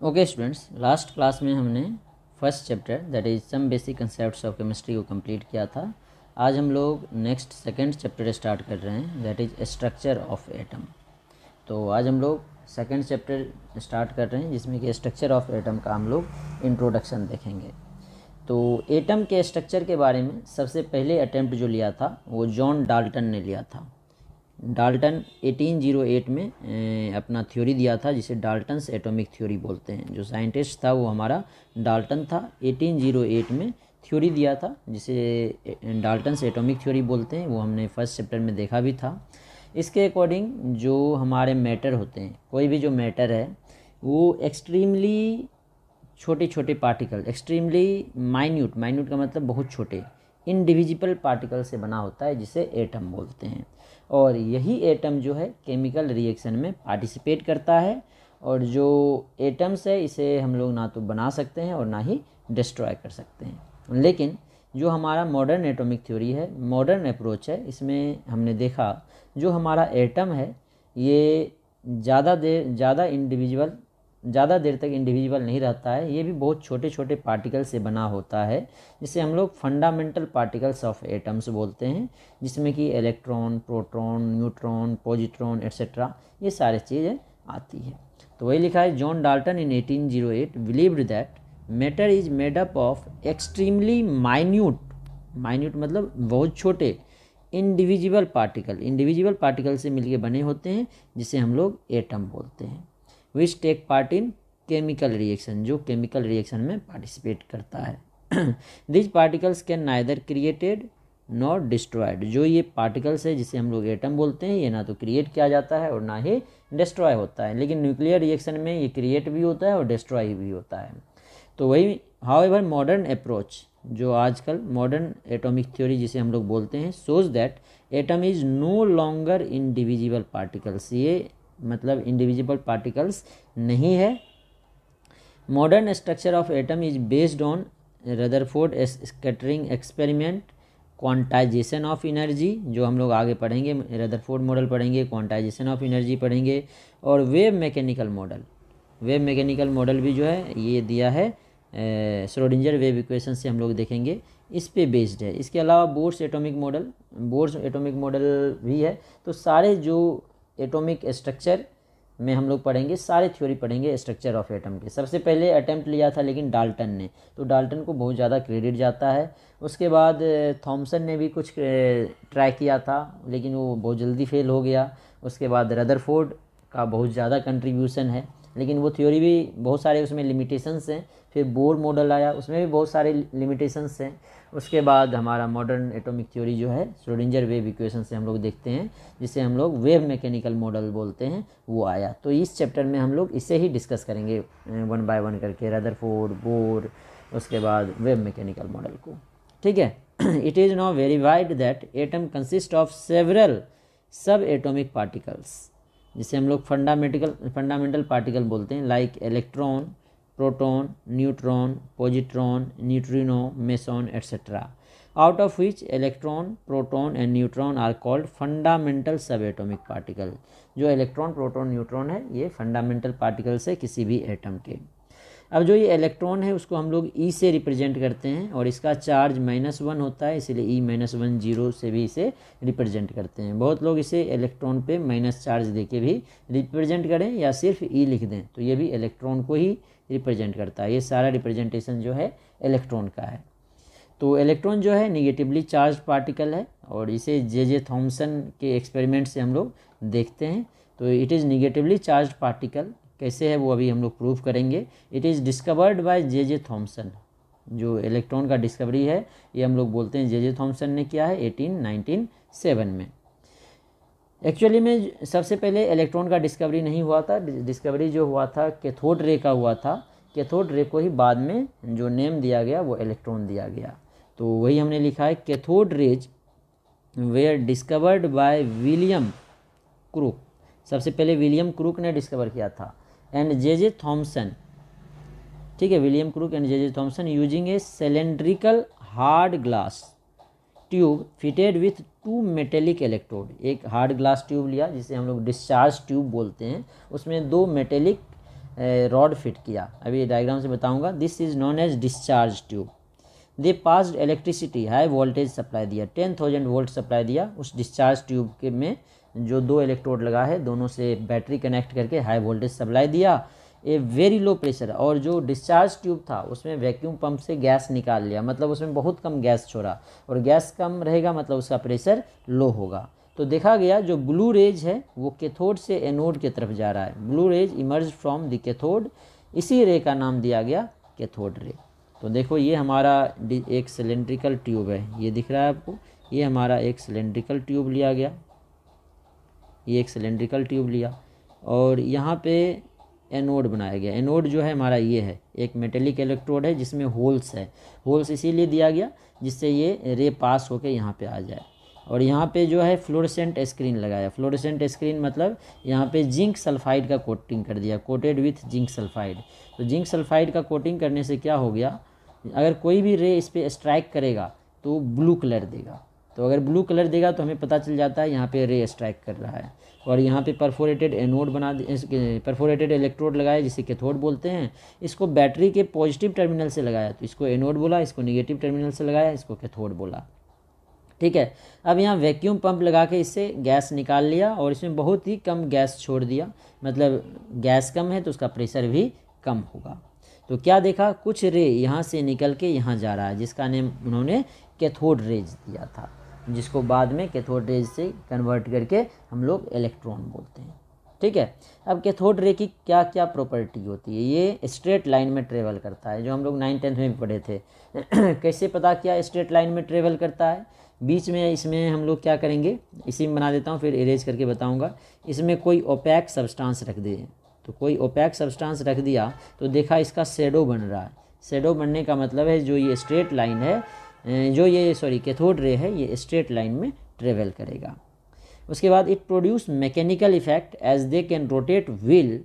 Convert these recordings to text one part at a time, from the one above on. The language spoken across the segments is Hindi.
ओके स्टूडेंट्स, लास्ट क्लास में हमने first chapter that is some basic concepts of chemistry को कंप्लीट किया था। आज हम लोग नेक्स्ट सेकंड चैप्टर स्टार्ट कर रहे हैं that is structure of atom. तो आज हम लोग सेकंड चैप्टर स्टार्ट कर रहे हैं जिसमें कि स्ट्रक्चर ऑफ एटम का हम लोग इंट्रोडक्शन देखेंगे। तो एटम के स्ट्रक्चर के बारे में सबसे पहले अटेम्प्ट जो लिया था वो जॉन डाल्टन ने लिया था। डाल्टन 1808 में अपना थ्योरी दिया था जिसे डाल्टन्स एटॉमिक थ्योरी बोलते हैं। जो साइंटिस्ट था वो हमारा डाल्टन था। 1808 में थ्योरी दिया था जिसे डाल्टन्स एटॉमिक थ्योरी बोलते हैं। वो हमने फर्स्ट चैप्टर में देखा भी था। इसके अकॉर्डिंग जो हमारे मैटर होते हैं, कोई भी जो मैटर है वो एक्सट्रीमली छोटे छोटे पार्टिकल, एक्सट्रीमली माइन्यूट, माइन्यूट का मतलब बहुत छोटे, इनडिविजिबल पार्टिकल से बना होता है जिसे एटम बोलते हैं। और यही एटम जो है केमिकल रिएक्शन में पार्टिसिपेट करता है। और जो एटम्स है इसे हम लोग ना तो बना सकते हैं और ना ही डिस्ट्रॉय कर सकते हैं। लेकिन जो हमारा मॉडर्न एटॉमिक थ्योरी है, मॉडर्न अप्रोच है, इसमें हमने देखा जो हमारा एटम है ये ज़्यादा देर तक इंडिविजुअल नहीं रहता है। ये भी बहुत छोटे छोटे पार्टिकल से बना होता है जिसे हम लोग फंडामेंटल पार्टिकल्स ऑफ एटम्स बोलते हैं, जिसमें कि electron, proton, neutron, positron etcetera ये सारी चीज़ें आती है। तो वही लिखा है, John Dalton in 1808 believed that matter is made up of extremely minute, minute मतलब बहुत छोटे, इंडिविजुअल पार्टिकल से मिलके बने होते हैं जिसे हम लोग एटम बोलते हैं। Which take part in chemical reaction, जो केमिकल रिएक्शन में पार्टिसिपेट करता है। These particles can neither created not destroyed, जो ये पार्टिकल्स है जिसे हम लोग एटम बोलते हैं, ये ना तो क्रिएट किया जाता है और ना ही डिस्ट्रॉय होता है। लेकिन न्यूक्लियर रिएक्शन में ये क्रिएट भी होता है और डिस्ट्रॉय भी होता है। तो वही हाउएवर मॉडर्न अप्रोच, जो आजकल मॉडर्न एटॉमिक थ्योरी जिसे हम लोग बोलते हैं, shows that atom is no longer individual particles, ये मतलब इंडिविजुअल पार्टिकल्स नहीं है। Modern structure of atom is based on Rutherford scattering experiment, quantization of energy, जो हम लोग आगे पढ़ेंगे, रदरफोर्ड मॉडल पढ़ेंगे, क्वांटाइजेशन ऑफ एनर्जी पढ़ेंगे, और wave mechanical model. Wave mechanical model भी जो है ये दिया है श्रोडिंजर वेव इक्वेशन से हम लोग देखेंगे, इस पे बेस्ड है। इसके अलावा बोर्स एटॉमिक मॉडल भी है। तो सारे जो एटॉमिक स्ट्रक्चर में हम लोग पढ़ेंगे, सारे थ्योरी पढ़ेंगे स्ट्रक्चर ऑफ एटम के। सबसे पहले अटेम्प्ट लिया था लेकिन डाल्टन ने, तो डाल्टन को बहुत ज़्यादा क्रेडिट जाता है। उसके बाद थॉमसन ने भी कुछ ट्राई किया था लेकिन वो बहुत जल्दी फेल हो गया। उसके बाद रदरफोर्ड का बहुत ज़्यादा कंट्रीब्यूशन है, लेकिन वो थ्योरी भी बहुत सारे उसमें लिमिटेशंस हैं। फिर बोर मॉडल आया, उसमें भी बहुत सारे लिमिटेशंस हैं। उसके बाद हमारा मॉडर्न एटॉमिक थ्योरी जो है श्रोडिंजर वेव इक्वेशन से हम लोग देखते हैं, जिसे हम लोग वेव मैकेनिकल मॉडल बोलते हैं, वो आया। तो इस चैप्टर में हम लोग इसे ही डिस्कस करेंगे वन बाय वन करके, रदरफोर्ड, बोर, उसके बाद वेव मैकेनिकल मॉडल को। ठीक है। It is now verified that atom consist of several sub atomic particles, जिसे हम लोग फंडामेंटल पार्टिकल बोलते हैं, like electron, proton, neutron, positron, neutrino, meson etcetera, out of which electron, proton and neutron are called fundamental sub atomic particle. जो इलेक्ट्रॉन, प्रोटॉन, न्यूट्रॉन है ये फंडामेंटल पार्टिकल्स है किसी भी एटम के। अब जो ये इलेक्ट्रॉन है उसको हम लोग ई से रिप्रेजेंट करते हैं और इसका चार्ज -1 होता है, इसलिए E-1 जीरो से भी इसे रिप्रेजेंट करते हैं। बहुत लोग इसे इलेक्ट्रॉन पे माइनस चार्ज देके भी रिप्रेजेंट करें या सिर्फ ई लिख दें, तो ये भी इलेक्ट्रॉन को ही रिप्रेजेंट करता है। ये सारा रिप्रेजेंटेशन जो है इलेक्ट्रॉन का है। तो इलेक्ट्रॉन जो है निगेटिवली चार्ज पार्टिकल है और इसे जे थॉमसन के एक्सपेरिमेंट से हम लोग देखते हैं। तो it is negatively charge particle. कैसे है वो अभी हम लोग प्रूव करेंगे। It is discovered by J Thomson. जो इलेक्ट्रॉन का डिस्कवरी है ये हम लोग बोलते हैं जे थॉमसन ने किया है 1897 में। एक्चुअली में सबसे पहले इलेक्ट्रॉन का डिस्कवरी नहीं हुआ था, डिस्कवरी जो हुआ था कैथोड रे का हुआ था। कैथोड रे को ही बाद में जो नेम दिया गया वो इलेक्ट्रॉन दिया गया। तो वही हमने लिखा है, cathode rays were discovered by William Crook. सबसे पहले विलियम क्रूक ने डिस्कवर किया था, एंड जे थॉमसन। ठीक है, William crook and J Thomson using A cylindrical hard glass tube fitted with 2 metallic electrode. एक हार्ड ग्लास ट्यूब लिया जिसे हम लोग डिस्चार्ज ट्यूब बोलते हैं, उसमें 2 मेटेलिक रॉड फिट किया, अभी डायग्राम से बताऊंगा। This is known as discharge tube. They passed electricity, high voltage supply दिया, 10,000 वोल्ट सप्लाई दिया उस डिस्चार्ज ट्यूब के में जो 2 इलेक्ट्रोड लगा है, दोनों से बैटरी कनेक्ट करके हाई वोल्टेज सप्लाई दिया। ए वेरी लो प्रेशर, और जो डिस्चार्ज ट्यूब था उसमें वैक्यूम पंप से गैस निकाल लिया, मतलब उसमें बहुत कम गैस छोड़ा, और गैस कम रहेगा मतलब उसका प्रेशर लो होगा। तो देखा गया जो ब्लू रेज है वो कैथोड से एनोड की तरफ जा रहा है। Blue rays emerge from the cathode, इसी रे का नाम दिया गया कैथोड रे। तो देखो ये हमारा एक सिलेंड्रिकल ट्यूब है, ये दिख रहा है आपको, ये हमारा एक सिलेंड्रिकल ट्यूब लिया गया, ये एक सिलेंड्रिकल ट्यूब लिया, और यहाँ पे एनोड बनाया गया। एनोड जो है हमारा ये है, एक मेटेलिक इलेक्ट्रोड है जिसमें होल्स है, होल्स इसीलिए दिया गया जिससे ये रे पास होकर यहाँ पे आ जाए। और यहाँ पे जो है फ्लोरेसेंट स्क्रीन लगाया। फ्लोरेसेंट स्क्रीन मतलब यहाँ पे जिंक सल्फाइड का कोटिंग कर दिया, कोटेड विथ जिंक सल्फाइड। तो जिंक सल्फाइड का कोटिंग करने से क्या हो गया, अगर कोई भी रे इस पर स्ट्राइक करेगा तो ब्लू कलर देगा। तो अगर ब्लू कलर देगा तो हमें पता चल जाता है यहाँ पे रे स्ट्राइक कर रहा है। और यहाँ पे परफोरेटेड एनोड परफोरेटेड इलेक्ट्रोड लगाया जिसे कैथोड बोलते हैं। इसको बैटरी के पॉजिटिव टर्मिनल से लगाया तो इसको एनोड बोला, इसको निगेटिव टर्मिनल से लगाया इसको कैथोड बोला। ठीक है, अब यहाँ वैक्यूम पंप लगा के इससे गैस निकाल लिया और इसमें बहुत ही कम गैस छोड़ दिया, मतलब गैस कम है तो उसका प्रेशर भी कम होगा। तो क्या देखा, कुछ रे यहाँ से निकल के यहाँ जा रहा है जिसका नेम उन्होंने कैथोड रेज दिया था, जिसको बाद में कैथोड रेज से कन्वर्ट करके हम लोग इलेक्ट्रॉन बोलते हैं। ठीक है, अब कैथोड रे की क्या क्या प्रॉपर्टी होती है। ये स्ट्रेट लाइन में ट्रेवल करता है, जो हम लोग 9th-10th में पढ़े थे। कैसे पता किया स्ट्रेट लाइन में ट्रेवल करता है, बीच में इसमें हम लोग क्या करेंगे, इसी में बना देता हूँ फिर इरेज करके बताऊँगा। इसमें कोई ओपैक सब्सटेंस रख दे, तो कोई ओपैक सब्सटेंस रख दिया तो देखा इसका शेडो बन रहा है। शेडो बनने का मतलब है जो ये स्ट्रेट लाइन है, जो ये कैथोड रे है, ये स्ट्रेट लाइन में ट्रेवल करेगा। उसके बाद it produce mechanical effect as they can rotate wheel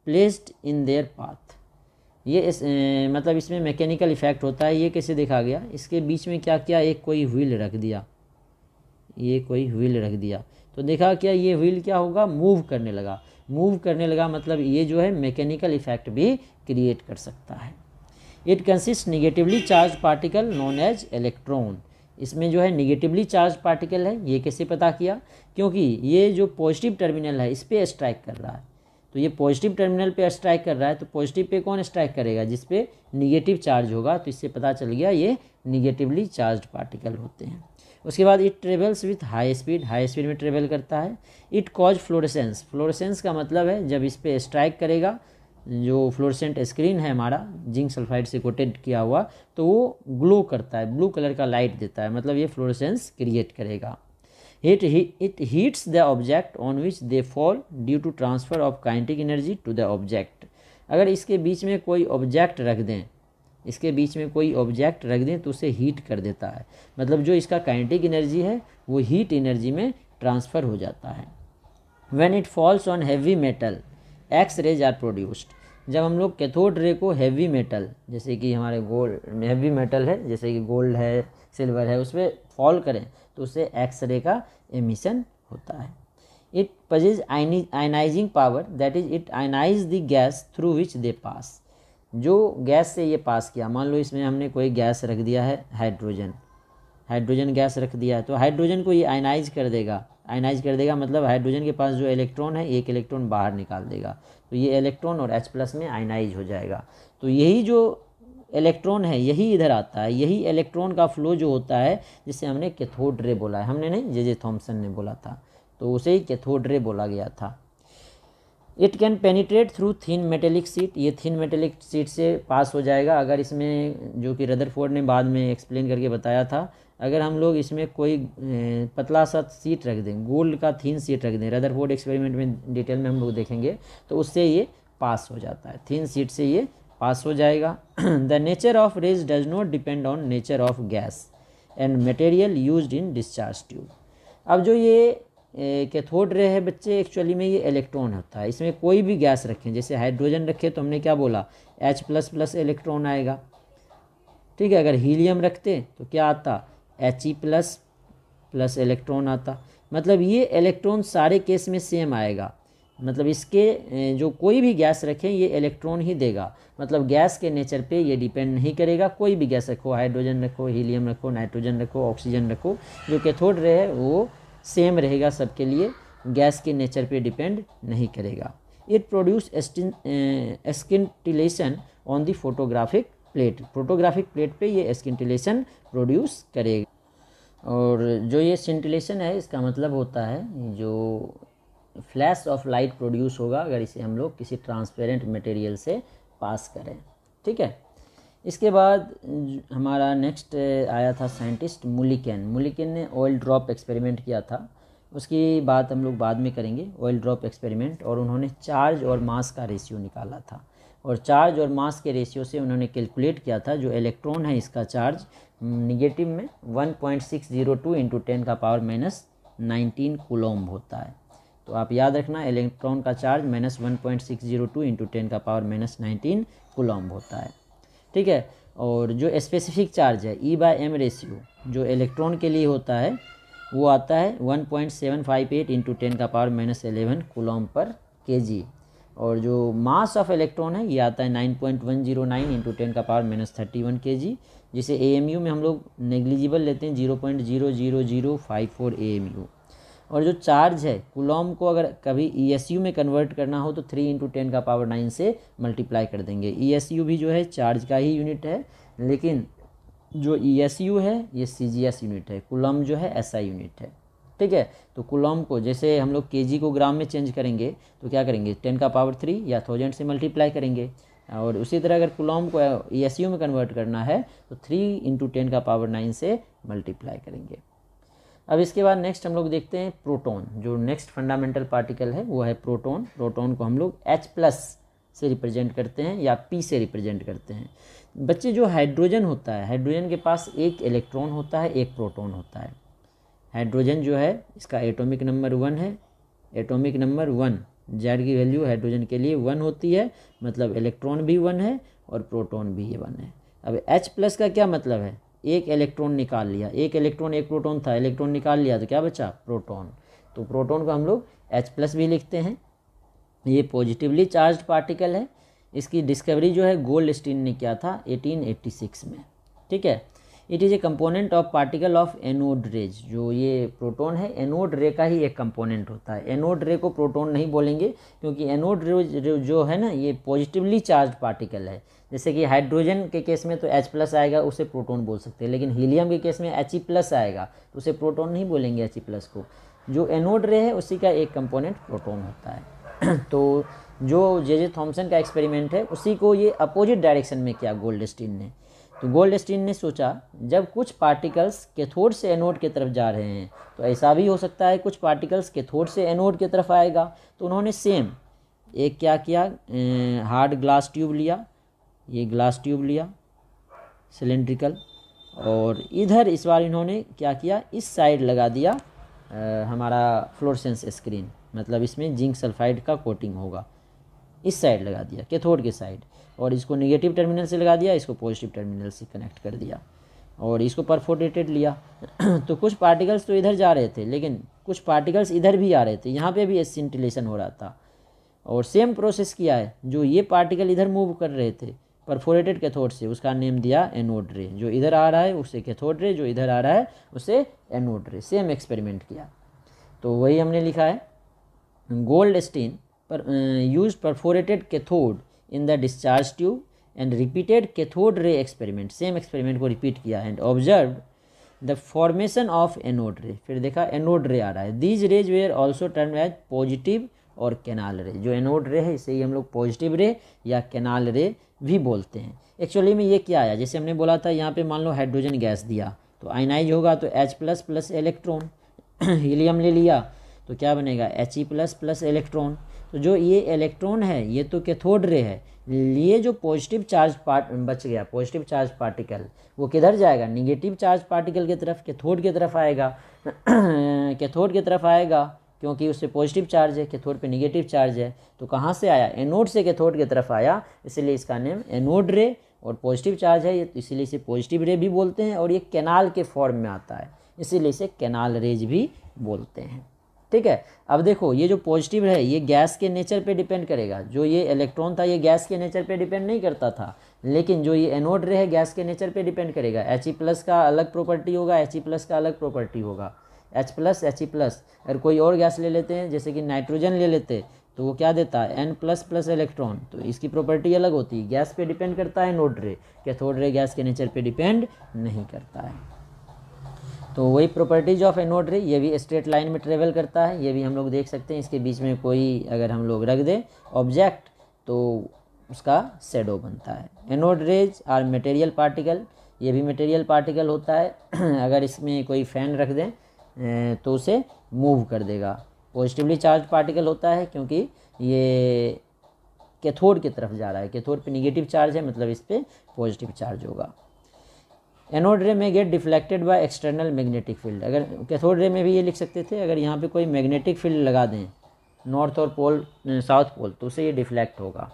placed in their path. ये मतलब इसमें मैकेनिकल इफेक्ट होता है। ये कैसे देखा गया, इसके बीच में क्या किया, एक कोई व्हील रख दिया, ये कोई व्हील रख दिया तो देखा क्या, ये व्हील क्या होगा, मूव करने लगा। मूव करने लगा मतलब ये जो है मैकेनिकल इफेक्ट भी क्रिएट कर सकता है। It consist negatively charge particle known as electron. इसमें जो है निगेटिवली चार्ज पार्टिकल है। ये कैसे पता किया, क्योंकि ये जो पॉजिटिव टर्मिनल है इस पर स्ट्राइक कर रहा है, तो ये पॉजिटिव टर्मिनल पे स्ट्राइक कर रहा है, तो पॉजिटिव पे कौन स्ट्राइक करेगा, जिस पे निगेटिव चार्ज होगा, तो इससे पता चल गया ये निगेटिवली चार्ज पार्टिकल होते हैं। उसके बाद it travels with high speed, high speed में ट्रेवल करता है। इट कॉज फ्लोरेसेंस, फ्लोरेसेंस का मतलब है जब इस पर स्ट्राइक करेगा, जो फ्लोरेसेंट स्क्रीन है हमारा जिंक सल्फाइड से कोटेड किया हुआ, तो वो ग्लो करता है, ब्लू कलर का लाइट देता है, मतलब ये फ्लोरेसेंस क्रिएट करेगा। It heats the object on which they fall due to transfer of kinetic energy to the object. अगर इसके बीच में कोई ऑब्जेक्ट रख दें, इसके बीच में कोई ऑब्जेक्ट रख दें तो उसे हीट कर देता है, मतलब जो इसका काइनेटिक एनर्जी है वो हीट एनर्जी में ट्रांसफ़र हो जाता है। When it falls on heavy metal X rays are produced. जब हम लोग कैथोड रे को हैवी मेटल, जैसे कि हमारे गोल्ड हैवी मेटल है, जैसे कि गोल्ड है, सिल्वर है, उस पर फॉल करें तो उससे एक्स रे का एमिशन होता है। It possesses ionizing power, that is it ionize the gas through which they pass. जो गैस से ये पास किया, मान लो इसमें हमने कोई गैस रख दिया है, हाइड्रोजन गैस रख दिया है, तो हाइड्रोजन को ये आयनाइज कर देगा। आयनाइज कर देगा मतलब हाइड्रोजन के पास जो इलेक्ट्रॉन है, एक इलेक्ट्रॉन बाहर निकाल देगा, तो ये इलेक्ट्रॉन और H+ में आयनाइज हो जाएगा। तो यही जो इलेक्ट्रॉन है यही इधर आता है, यही इलेक्ट्रॉन का फ्लो जो होता है जिसे हमने कैथोड रे बोला है, हमने नहीं, जे थॉमसन ने बोला था, तो उसे ही कैथोड रे बोला गया था। It can penetrate through thin metallic sheet, ये थिन मेटेलिक शीट से पास हो जाएगा। अगर इसमें, जो कि रदरफोर्ड ने बाद में एक्सप्लेन करके बताया था, अगर हम लोग इसमें कोई पतला सा शीट रख दें, गोल्ड का थिन शीट रख दें, रदरफोर्ड एक्सपेरिमेंट में डिटेल में हम लोग देखेंगे, तो उससे ये पास हो जाता है, थिन शीट से ये पास हो जाएगा। The nature of rays does not depend on nature of gas and material used in discharge tube. अब जो ये कैथोड रे है बच्चे, एक्चुअली में ये इलेक्ट्रॉन होता है। इसमें कोई भी गैस रखें, जैसे हाइड्रोजन रखे तो हमने क्या बोला, H++ इलेक्ट्रॉन आएगा। ठीक है, अगर हीलियम रखते तो क्या आता, He++ इलेक्ट्रॉन आता। मतलब ये इलेक्ट्रॉन सारे केस में सेम आएगा, मतलब इसके जो कोई भी गैस रखें ये इलेक्ट्रॉन ही देगा, मतलब गैस के नेचर पे ये डिपेंड नहीं करेगा। कोई भी गैस रखो, हाइड्रोजन रखो, हीलियम रखो, नाइट्रोजन रखो, ऑक्सीजन रखो, जो कैथोड रे है वो सेम रहेगा सबके लिए, गैस के नेचर पे डिपेंड नहीं करेगा। It produce scintillation on the photographic plate, photographic plate पे ये स्किंटिलेशन प्रोड्यूस करेगा। और जो ये स्किंटिलेशन है इसका मतलब होता है जो फ्लैश ऑफ लाइट प्रोड्यूस होगा अगर इसे हम लोग किसी ट्रांसपेरेंट मटेरियल से पास करें। ठीक है, इसके बाद हमारा नेक्स्ट आया था साइंटिस्ट मुलिकन ने ऑयल ड्रॉप एक्सपेरिमेंट किया था, उसकी बात हम लोग बाद में करेंगे, ऑयल ड्रॉप एक्सपेरिमेंट। और उन्होंने चार्ज और मास का रेशियो निकाला था, और चार्ज और मास के रेशियो से उन्होंने कैलकुलेट किया था जो इलेक्ट्रॉन है इसका चार्ज निगेटिव में 1.602 इंटू 10⁻⁻19 कूलम्ब होता है। तो आप याद रखना इलेक्ट्रॉन का चार्ज -1.602 इंटू 10⁻⁻19 कूलम्ब होता है। ठीक है, और जो स्पेसिफिक चार्ज है E/m रेशियो जो इलेक्ट्रॉन के लिए होता है वो आता है 1.758 इंटू 10⁻11 कूलम्ब पर kg। और जो मास ऑफ इलेक्ट्रॉन है ये आता है 9.109 इंटू 10⁻31 kg, जिसे AMU में हम लोग नेग्लिजिबल लेते हैं 0.00054 AMU। और जो चार्ज है कूलम्ब को अगर कभी ESU में कन्वर्ट करना हो तो 3 इंटू 10⁻9 से मल्टीप्लाई कर देंगे। ESU भी जो है चार्ज का ही यूनिट है, लेकिन जो ESU है ये CGS यूनिट है, कूलम्ब जो है SI यूनिट है। ठीक है, तो कूलम्ब को जैसे हम लोग kg को ग्राम में चेंज करेंगे तो क्या करेंगे 10⁻3 या 1000 से मल्टीप्लाई करेंगे। और उसी तरह अगर कूलम्ब को ESU में कन्वर्ट करना है तो 3 इंटू 10⁻9 से मल्टीप्लाई करेंगे। अब इसके बाद नेक्स्ट हम लोग देखते हैं प्रोटॉन। जो नेक्स्ट फंडामेंटल पार्टिकल है वो है प्रोटॉन। प्रोटॉन को हम लोग H+ से रिप्रेजेंट करते हैं या P से रिप्रेजेंट करते हैं। बच्चे जो हाइड्रोजन होता है, हाइड्रोजन के पास एक इलेक्ट्रॉन होता है, एक प्रोटॉन होता है। हाइड्रोजन जो है इसका एटॉमिक नंबर 1 है, एटॉमिक नंबर 1 Z की वैल्यू हाइड्रोजन के लिए 1 होती है, मतलब इलेक्ट्रॉन भी 1 है और प्रोटॉन भी 1 है। अब H+ का क्या मतलब है, एक इलेक्ट्रॉन निकाल लिया, एक इलेक्ट्रॉन एक प्रोटॉन था, इलेक्ट्रॉन निकाल लिया तो क्या बचा प्रोटॉन। तो प्रोटॉन को हम लोग H+ भी लिखते हैं। ये पॉजिटिवली चार्ज पार्टिकल है। इसकी डिस्कवरी जो है गोल्डस्टीन ने किया था 1886 में। ठीक है, it is a component of particle of anode rays. जो ये प्रोटॉन है एनोड रे का ही एक कंपोनेंट होता है। एनोड रे को प्रोटॉन नहीं बोलेंगे क्योंकि एनोड रे जो है ना ये पॉजिटिवली चार्ज पार्टिकल है। जैसे कि हाइड्रोजन के केस में तो H+ आएगा, उसे प्रोटॉन बोल सकते हैं, लेकिन हीलियम के केस में He+ आएगा तो उसे प्रोटॉन नहीं बोलेंगे He+ को। जो एनोड रे है उसी का एक कंपोनेंट प्रोटॉन होता है। तो जो जे थॉमसन का एक्सपेरिमेंट है उसी को ये अपोजिट डायरेक्शन में किया गोल्डस्टीन ने। तो गोल्डस्टीन ने सोचा जब कुछ पार्टिकल्स कैथोड से एनोड की तरफ जा रहे हैं तो ऐसा भी हो सकता है कुछ पार्टिकल्स कैथोड से एनोड की तरफ आएगा। तो उन्होंने सेम एक क्या किया, हार्ड ग्लास ट्यूब लिया, ये ग्लास ट्यूब लिया सिलेंड्रिकल, और इधर इस बार इन्होंने क्या किया, इस साइड लगा दिया हमारा फ्लोरेसेंस स्क्रीन, मतलब इसमें जिंक सल्फाइड का कोटिंग होगा, इस साइड लगा दिया कैथोड के साइड, और इसको नेगेटिव टर्मिनल से लगा दिया, इसको पॉजिटिव टर्मिनल से कनेक्ट कर दिया, और इसको परफोरेटेड लिया। तो कुछ पार्टिकल्स तो इधर जा रहे थे लेकिन कुछ पार्टिकल्स इधर भी आ रहे थे, यहाँ पे भी स्किंटिलेशन हो रहा था। और सेम प्रोसेस किया है, जो ये पार्टिकल इधर मूव कर रहे थे परफोरेटेड कैथोड से, उसका नेम दिया एनोड रे। जो इधर आ रहा है उसे कैथोड रे, जो इधर आ रहा है उसे एनोड रे। सेम एक्सपेरिमेंट किया, तो वही हमने लिखा है। Goldstein used perforated cathode in the discharge tube and repeated cathode ray experiment, same experiment को repeat किया and observed the formation of anode ray। फिर देखा anode ray आ रहा है। these rays were also termed as positive और कैनाल रे। जो एनोड रे है इसे ही हम लोग पॉजिटिव रे या कैनाल रे भी बोलते हैं। एक्चुअली में ये क्या आया, जैसे हमने बोला था यहाँ पे मान लो हाइड्रोजन गैस दिया तो आयनाइज होगा तो H+ प्लस इलेक्ट्रॉन, हीलियम ले लिया तो क्या बनेगा He+ प्लस इलेक्ट्रॉन। तो जो ये इलेक्ट्रॉन है ये तो कैथोड रे है, ये जो पॉजिटिव चार्ज पार्ट बच गया, पॉजिटिव चार्ज पार्टिकल, वो किधर जाएगा, निगेटिव चार्ज पार्टिकल की तरफ, कैथोड की तरफ आएगा। कैथोड की तरफ आएगा क्योंकि उससे पॉजिटिव चार्ज है, कैथोड पे नेगेटिव चार्ज है। तो कहाँ से आया, एनोड से कैथोड की तरफ आया, इसलिए इसका नेम एनोड रे। और पॉजिटिव चार्ज है इसीलिए इसे पॉजिटिव रे भी बोलते हैं, और ये कैनाल के फॉर्म में आता है इसीलिए इसे कैनाल रेज भी बोलते हैं। ठीक है। अब देखो ये जो पॉजिटिव है ये गैस के नेचर पे डिपेंड करेगा, जो ये इलेक्ट्रॉन था ये गैस के नेचर पे डिपेंड नहीं करता था, लेकिन जो ये एनोड रे है गैस के नेचर पे डिपेंड करेगा। He+ का अलग प्रॉपर्टी होगा, He+ का अलग प्रॉपर्टी होगा, H+, अगर कोई और गैस ले लेते हैं जैसे कि नाइट्रोजन ले लेते तो वो क्या देता है N++ इलेक्ट्रॉन, तो इसकी प्रॉपर्टी अलग होती है। गैस पे डिपेंड करता है एनोड रे, कैथोड रे गैस के नेचर पे डिपेंड नहीं करता है। तो वही प्रॉपर्टीज ऑफ एनोड रे, ये भी स्ट्रेट लाइन में ट्रेवल करता है, ये भी हम लोग देख सकते हैं। इसके बीच में कोई अगर हम लोग रख दें ऑब्जेक्ट तो उसका शेडो बनता है। Anode rays are material particle, ये भी मटेरियल पार्टिकल होता है। अगर इसमें कोई फैन रख दें तो उसे मूव कर देगा। पॉजिटिवली चार्ज पार्टिकल होता है क्योंकि ये कैथोड की तरफ जा रहा है, कैथोड पे निगेटिव चार्ज है, मतलब इस पर पॉजिटिव चार्ज होगा। एनोड रे में get deflected by external magnetic field, अगर कैथोड रे में भी ये लिख सकते थे, अगर यहाँ पे कोई मैग्नेटिक फील्ड लगा दें नॉर्थ और पोल साउथ पोल तो उसे ये डिफ्लेक्ट होगा,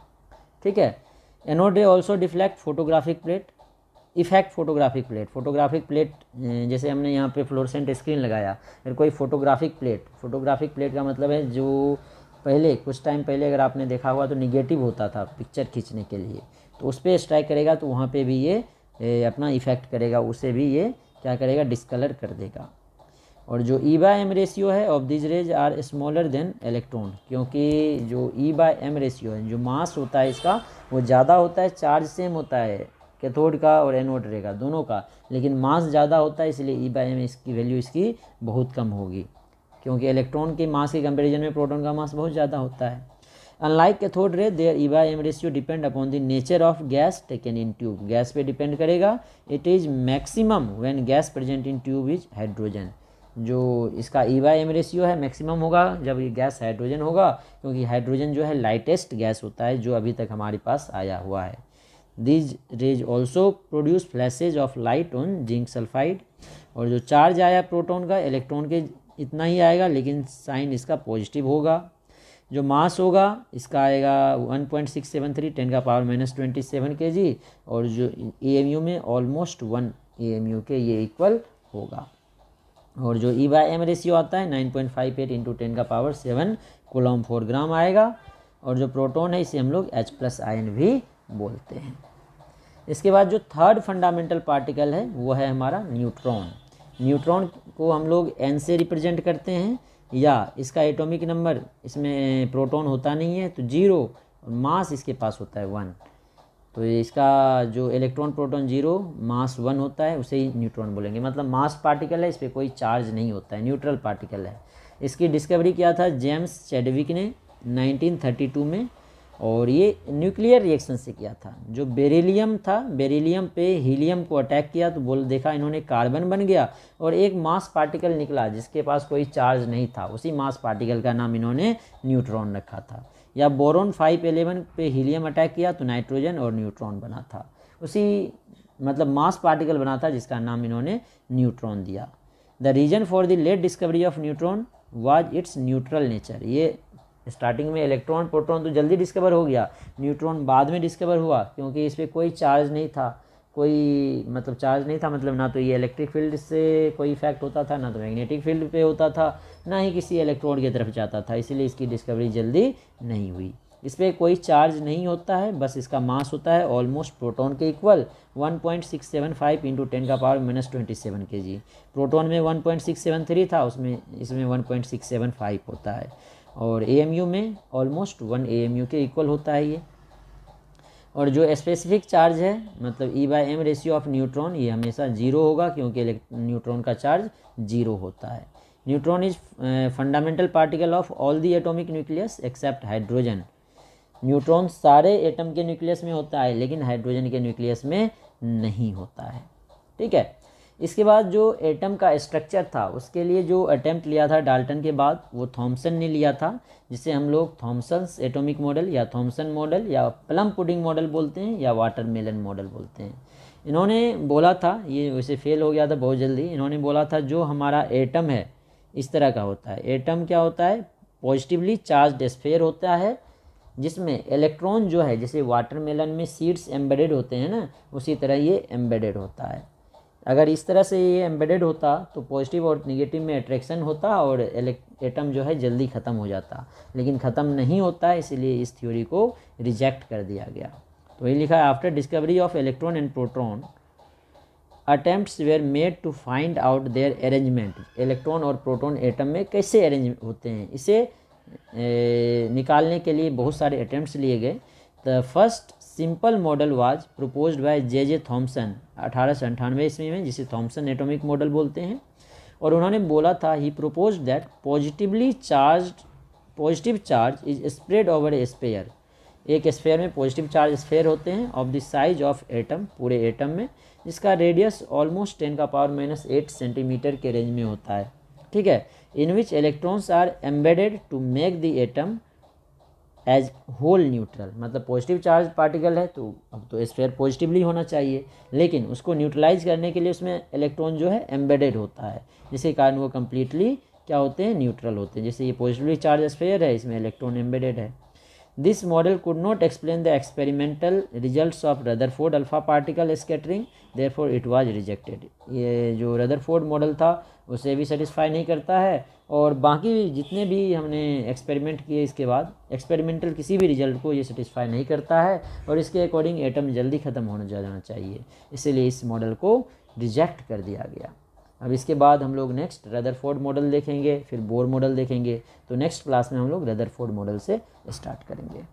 ठीक है। एनोड रे also deflect photographic plate, effect photographic plate जैसे हमने यहाँ पे फ्लोरेसेंट स्क्रीन लगाया, अगर कोई फोटोग्राफिक प्लेट का मतलब है जो पहले कुछ टाइम पहले अगर आपने देखा हुआ तो निगेटिव होता था पिक्चर खींचने के लिए, तो उस पर स्ट्राइक करेगा तो वहाँ पे भी ये अपना इफेक्ट करेगा, उसे भी ये क्या करेगा डिस्कलर कर देगा। और जो E/m रेशियो है of this rays are smaller than electron, क्योंकि जो E/m रेशियो है, जो मास होता है इसका वो ज़्यादा होता है, चार्ज सेम होता है कैथोड का और एनोड रे का दोनों का, लेकिन मास ज़्यादा होता है, इसलिए E/m इसकी वैल्यू इसकी बहुत कम होगी, क्योंकि इलेक्ट्रॉन के मास के कंपेरिजन में प्रोटॉन का मास बहुत ज़्यादा होता है। Unlike cathode ray their E/m ratio depend upon the nature of gas taken in tube, gas पे डिपेंड करेगा। It is maximum when gas present in tube is hydrogen, जो इसका E/m रेशियो है मैक्सिमम होगा जब ये गैस हाइड्रोजन होगा, क्योंकि हाइड्रोजन जो है लाइटेस्ट गैस होता है जो अभी तक हमारे पास आया हुआ है। These rays also produce flashes of light on zinc sulphide, और जो चार्ज आया प्रोटॉन का इलेक्ट्रॉन के इतना ही आएगा, लेकिन साइन इसका पॉजिटिव होगा। जो मास होगा इसका आएगा 1.673 10⁻⁻27 kg, और जो AMU में ऑलमोस्ट 1 AMU के ये इक्वल होगा। और जो E/m रेशियो आता है 9.58 × 10⁻7 कूलम 4 ग्राम आएगा। और जो प्रोटॉन है इसे हम लोग H+ आयन भी बोलते हैं। इसके बाद जो थर्ड फंडामेंटल पार्टिकल है वो है हमारा न्यूट्रॉन। न्यूट्रॉन को हम लोग N से रिप्रेजेंट करते हैं, या इसका एटॉमिक नंबर, इसमें प्रोटॉन होता नहीं है तो 0, और मास इसके पास होता है 1, तो इसका जो इलेक्ट्रॉन प्रोटॉन 0 मास 1 होता है, उसे ही न्यूट्रॉन बोलेंगे। मतलब मास पार्टिकल है, इस पर कोई चार्ज नहीं होता है, न्यूट्रल पार्टिकल है। इसकी डिस्कवरी किया था जेम्स चैडविक ने 1932 में, और ये न्यूक्लियर रिएक्शन से किया था। जो बेरिलियम था, बेरिलियम पे हीलियम को अटैक किया तो देखा इन्होंने कार्बन बन गया, और एक मास पार्टिकल निकला जिसके पास कोई चार्ज नहीं था, उसी मास पार्टिकल का नाम इन्होंने न्यूट्रॉन रखा था। या बोरॉन 511 पे हीलियम अटैक किया तो नाइट्रोजन और न्यूट्रॉन बना था, उसी मतलब मास पार्टिकल बना था जिसका नाम इन्होंने न्यूट्रॉन दिया। The reason for the late discovery of neutron was its neutral nature, ये स्टार्टिंग में इलेक्ट्रॉन प्रोटॉन तो जल्दी डिस्कवर हो गया, न्यूट्रॉन बाद में डिस्कवर हुआ, क्योंकि इस पर कोई चार्ज नहीं था, कोई मतलब चार्ज नहीं था, मतलब ना तो ये इलेक्ट्रिक फील्ड से कोई इफेक्ट होता था, ना तो मैग्नेटिक फील्ड पे होता था, ना ही किसी इलेक्ट्रॉन की तरफ जाता था, इसीलिए इसकी डिस्कवरी जल्दी नहीं हुई। इस पर कोई चार्ज नहीं होता है, बस इसका मास होता है ऑलमोस्ट प्रोटॉन के इक्वल 1.675 × 10⁻⁻27 kg। प्रोटॉन में 1.673 था, उसमें इसमें 1.675 होता है, और AMU में ऑलमोस्ट 1 AMU के इक्वल होता है ये। और जो स्पेसिफिक चार्ज है मतलब E/m रेशियो ऑफ न्यूट्रॉन, ये हमेशा 0 होगा, क्योंकि न्यूट्रॉन का चार्ज 0 होता है। Neutron is fundamental particle of all the atomic nucleus except hydrogen. Neutron सारे एटम के न्यूक्लियस में होता है, लेकिन हाइड्रोजन के न्यूक्लियस में नहीं होता है, ठीक है। इसके बाद जो एटम का स्ट्रक्चर था उसके लिए जो अटेम्प्ट लिया था डाल्टन के बाद, वो थॉमसन ने लिया था, जिसे हम लोग थॉमसन्स एटॉमिक मॉडल या थॉमसन मॉडल या प्लम पुडिंग मॉडल बोलते हैं, या वाटरमेलन मॉडल बोलते हैं। इन्होंने बोला था, ये वैसे फेल हो गया था बहुत जल्दी, इन्होंने बोला था जो हमारा एटम है इस तरह का होता है। एटम क्या होता है, पॉजिटिवली चार्ज स्फीयर होता है, जिसमें इलेक्ट्रॉन जो है, जैसे वाटरमेलन में सीड्स एम्बेडेड होते हैं ना, उसी तरह ये एम्बेडेड होता है। अगर इस तरह से ये एम्बेडेड होता तो पॉजिटिव और निगेटिव में अट्रैक्शन होता और एटम जो है जल्दी ख़त्म हो जाता, लेकिन ख़त्म नहीं होता है, इसीलिए इस थ्योरी को रिजेक्ट कर दिया गया। तो ये लिखा है, after discovery of electron and proton attempts were made to find out their arrangement. Electron और प्रोटॉन एटम में कैसे अरेंज होते हैं, इसे निकालने के लिए बहुत सारे अटेम्प्ट्स लिए गए। The first simple model was proposed by J Thomson 1898 ईस्वी में, जिसे थॉमसन एटॉमिक मॉडल बोलते हैं। और उन्होंने बोला था, he proposed that positive charge is spread over a sphere. एक स्फीयर में पॉजिटिव चार्ज स्फीयर होते हैं of the size of atom, पूरे एटम में, जिसका रेडियस ऑलमोस्ट 10⁻⁸ सेंटीमीटर के रेंज में होता है। ठीक है, in which electrons are embedded to make the atom as whole neutral. मतलब पॉजिटिव चार्ज पार्टिकल है तो अब तो स्फीयर पॉजिटिवली होना चाहिए, लेकिन उसको न्यूट्रलाइज करने के लिए उसमें इलेक्ट्रॉन जो है एम्बेडेड होता है, जिसके कारण वो कम्प्लीटली क्या होते हैं, न्यूट्रल होते हैं। जैसे ये पॉजिटिवली चार्ज स्फीयर है, इसमें इलेक्ट्रॉन एम्बेडेड है। This model could not explain the experimental results of Rutherford alpha particle scattering, therefore it was rejected. ये जो रदरफोर्ड मॉडल था उसे भी सेटिस्फाई नहीं करता है, और बाकी जितने भी हमने एक्सपेरिमेंट किए इसके बाद एक्सपेरिमेंटल किसी भी रिजल्ट को ये सेटिस्फाई नहीं करता है, और इसके अकॉर्डिंग एटम जल्दी ख़त्म होने जाना चाहिए, इसीलिए इस मॉडल को रिजेक्ट कर दिया गया। अब इसके बाद हम लोग नेक्स्ट रदरफोर्ड मॉडल देखेंगे, फिर बोर मॉडल देखेंगे। तो नेक्स्ट क्लास में हम लोग रदरफोर्ड मॉडल से स्टार्ट करेंगे।